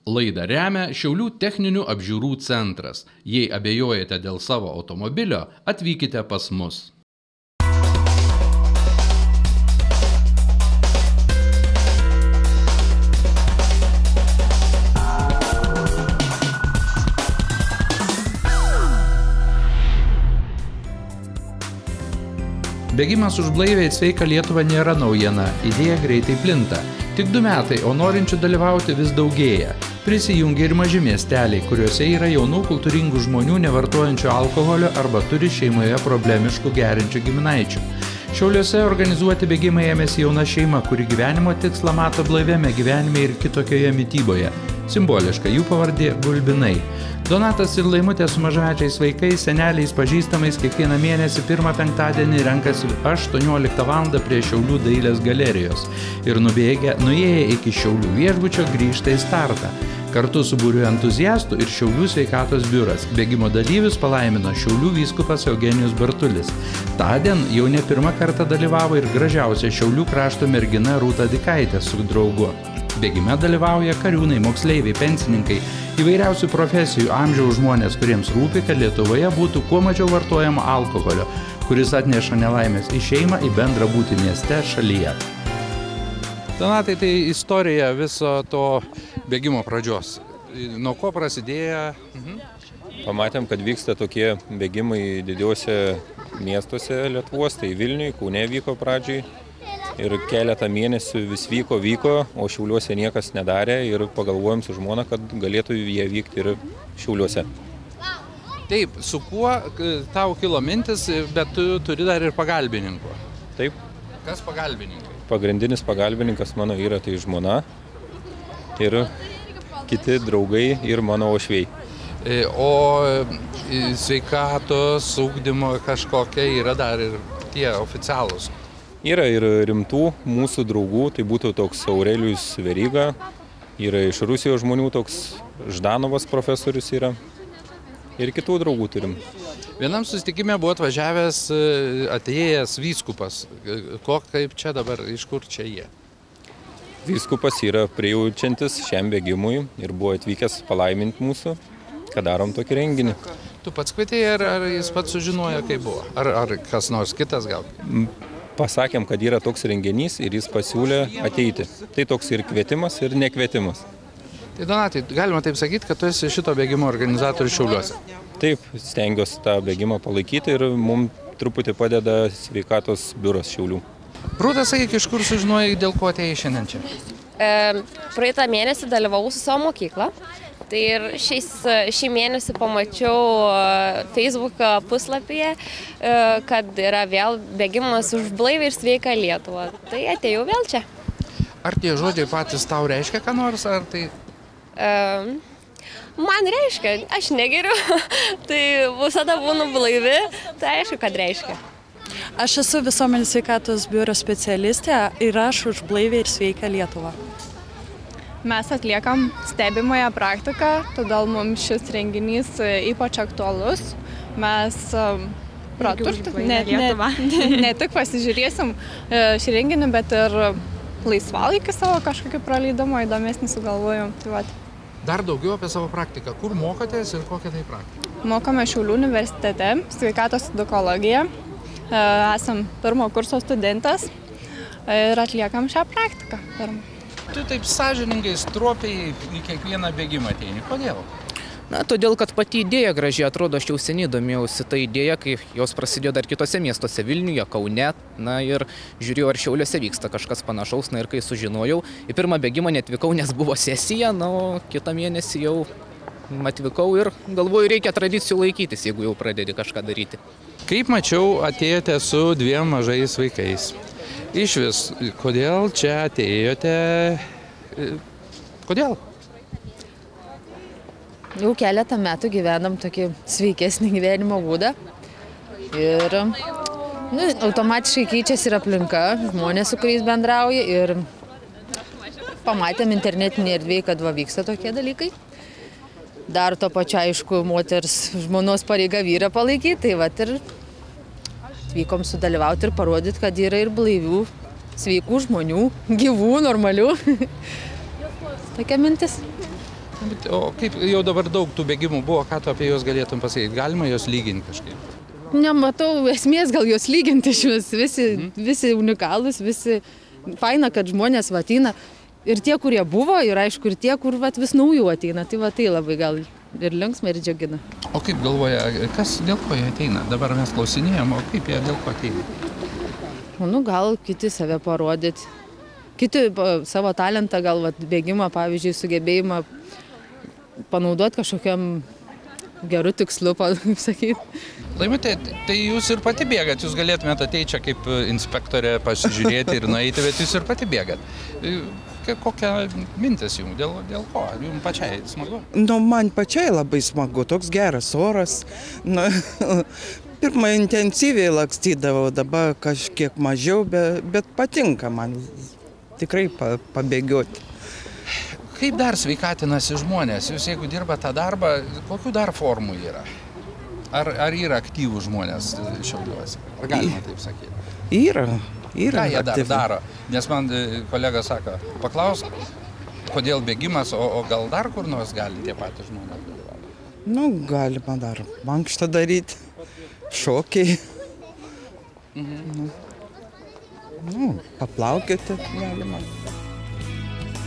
Laidą remia Šiaulių techninių apžiūrų centras. Jei abejojate dėl savo automobilio, atvykite pas mus. Bėgimas už blaivią ir sveiką Lietuvą nėra naujiena, idėja greitai plinta. Tik 2 metai, o norinčių dalyvauti vis daugėja. Prisijungia ir maži miesteliai, kuriuose yra jaunų kultūringų žmonių nevartojančių alkoholio arba turi šeimoje problemiškų geriančių giminaičių. Šiauliuose organizuoti bėgimą ėmėsi jauna šeima, kuri gyvenimo tikslą mato blaiviame gyvenime ir kitokioje mityboje. Simboliška jų pavardė Gulbinai. Donatas ir Laimutė su mažamečiais vaikais, seneliais, pažįstamais kiekvieną mėnesį 1 penktadienį renkasi 18 val. Prie Šiaulių dailės galerijos ir nuėję iki Šiaulių viešbučio grįžta į startą. Kartu su būriu entuziastų ir Šiaulių sveikatos biuras. Bėgimo dalyvius palaimino Šiaulių vyskupas Eugenijus Bartulis. Tądien jau ne 1 kartą dalyvavo ir gražiausia Šiaulių krašto mergina Rūta Dikaitė su draugu. Bėgime dalyvauja kariūnai, moksleiviai, pensininkai, įvairiausių profesijų, amžiaus žmonės, kuriems rūpi, kad Lietuvoje būtų kuo mažiau vartojama alkoholio, kuris atneša nelaimės į šeimą, į bendrą būtį mieste, šalyje. Donatai, tai istorija viso to bėgimo pradžios. Nuo ko prasidėjo? Pamatėm, kad vyksta tokie bėgimai didžiuose miestuose Lietuvos, tai Vilniui, Kaune vyko pradžiai. Ir keletą mėnesių vis vyko, o Šiauliuose niekas nedarė ir pagalvojom su žmona, kad galėtų jie vykti ir Šiauliuose. Taip, su kuo tau kilo mintis, bet tu turi dar ir pagalbininkų? Taip. Kas pagalbininkai? Pagrindinis pagalbininkas mano yra tai žmona ir kiti draugai ir mano uošviai. O sveikatos ugdymo kažkokia yra dar ir tie oficialūs? Yra ir rimtų mūsų draugų, tai būtų toks Aurelijus Veryga, yra iš Rusijos žmonių toks Ždanovas profesorius yra ir kitų draugų turim. Vienam susitikime buvo atėjęs vyskupas. Kaip čia dabar, iš kur čia jie? Vyskupas yra prijaučiantis šiam bėgimui ir buvo atvykęs palaiminti mūsų, kad darom tokį renginį. Tu pats kvietėjai ar jis pats sužinojo, kaip buvo? Ar kas nors kitas gal? Pasakėm, kad yra toks renginys ir jis pasiūlė ateiti. Tai toks ir kvietimas, ir nekvietimas. Tai Donatai, galima taip sakyti, kad tu esi šito bėgimo organizatorius Šiauliuose? Taip, stengiuosi tą bėgimą palaikyti ir mums truputį padeda sveikatos biuras Šiaulių. Rūta, sakyk, iš kur sužinojai, dėl ko atėjai šiandien čia? Praeitą mėnesį dalyvavau su savo mokyklą. Tai ir šį mėnesį pamačiau Facebook puslapyje, kad yra vėl bėgimas už blaivią ir sveiką Lietuvą. Tai atėjau vėl čia. Ar tie žodžiai patys tau reiškia ką nors, ar tai? Man reiškia, aš negeriu, tai visada būnu blaivi, tai aišku, kad reiškia. Aš esu visuomenės sveikatos biuro specialistė ir aš už blaivią ir sveiką Lietuvą. Mes atliekam stebimąją praktiką, todėl mums šis renginys ypač aktualus. Mes ne tik pasižiūrėsim šį renginį, bet ir laisvalaikį savo kažkokį praleidimą įdomesnį sugalvojom. Dar daugiau apie savo praktiką. Kur mokotės ir kokia tai praktika? Mokome Šiaulių universitete, sveikatos edukologiją. Esam 1 kurso studentas ir atliekam šią praktiką. Tu taip sąžiningai, stropiai į kiekvieną bėgimą ateini. Kodėl? Na, todėl, kad pati idėja gražiai atrodo, aš jau seniai domėjausi tą idėją, kai jos prasidėjo dar kitose miestuose, Vilniuje, Kaune, na ir žiūrėjau, ar Šiauliuose vyksta kažkas panašaus, na ir kai sužinojau, į pirmą bėgimą neatvykau, nes buvo sesija, na, o kitą mėnesį jau atvykau ir galvoju, reikia tradicijų laikytis, jeigu jau pradedi kažką daryti. Kaip mačiau, atėjote su 2 mažais vaikais. Išvis, kodėl čia atėjote? Kodėl? Jau keletą metų gyvenam tokį sveikesnį gyvenimo būdą ir automatiškai keičiasi ir aplinka, žmonės, su kuriais bendrauja ir pamatėm internetinėje erdvėje, kad vyksta tokie dalykai. Dar to pačiu, aišku, moters žmonos pareiga vyrą palaikyti, tai ir atvykom sudalyvauti ir parodyti, kad yra ir blaivių, sveikų žmonių, gyvų, normalių. Tokia mintis. O kaip jau dabar daug tų bėgimų buvo, ką tu apie juos galėtum pasakyti? Galima juos lyginti kažkaip? Nematau esmės gal juos lyginti iš vis. Visi unikalūs, visi faina, kad žmonės ateina. Ir tie, kurie buvo, ir aišku, ir tie, kur vis naujų ateina. Tai tai labai gal ir linksma, ir džiugina. O kaip galvoja, kas dėl ko jie ateina? Dabar mes klausinėjom, o kaip jie dėl ko ateina? Gal kiti save parodyti. Kiti savo talentą, gal bėgimą, pavyzdžiui, sugebėjimą panaudoti kažkokiam geru tikslu, kaip sakyti. Laimutė, tai jūs ir pati bėgat, jūs galėtumėte ateiti čia kaip inspektorė pasižiūrėti ir nueiti, bet jūs ir pati bėgat. Kokia mintis jums, dėl ko? Ar jums pačiai smagu? Man pačiai labai smagu, toks geras oras. Pirmą intensyviai lakstydavau, dabar kažkiek mažiau, bet patinka man tikrai pabėgioti. Kaip dar sveikatinasi žmonės? Jūs jeigu dirba tą darbą, kokių dar formų yra? Ar yra aktyvūs žmonės Šiauliuose? Ar galima taip sakyti? Yra. Ką jie dar daro? Nes man kolega sako, paklausk, kodėl bėgimas, o gal dar kur nors gali tie patys žmonės dalyvauti? Galima dar mankštą daryti, šokiai. Paplaukioti galima.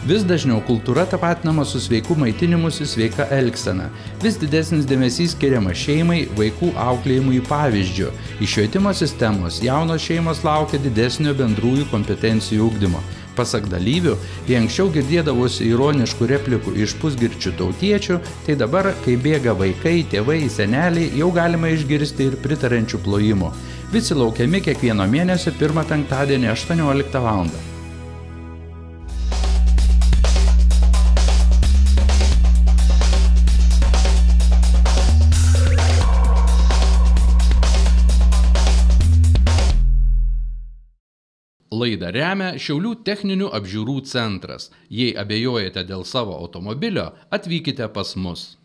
Vis dažniau kultūra tapatinama su sveiku maitinimusi, sveika elgsena. Vis didesnis dėmesys skiriama šeimai, vaikų auklėjimui pavyzdžiu. Iš švietimo sistemos jaunos šeimos laukia didesnio bendrųjų kompetencijų ugdymo. Pasak dalyvių, jei anksčiau girdėdavosi ironiškų replikų iš pusgirčių tautiečių, tai dabar, kai bėga vaikai, tėvai, seneliai, jau galima išgirsti ir pritarančių plojimų. Visi laukiami kiekvieno mėnesio pirmą penktadienį 18 val. Laidą remia Šiaulių techninių apžiūrų centras. Jei abejojate dėl savo automobilio, atvykite pas mus.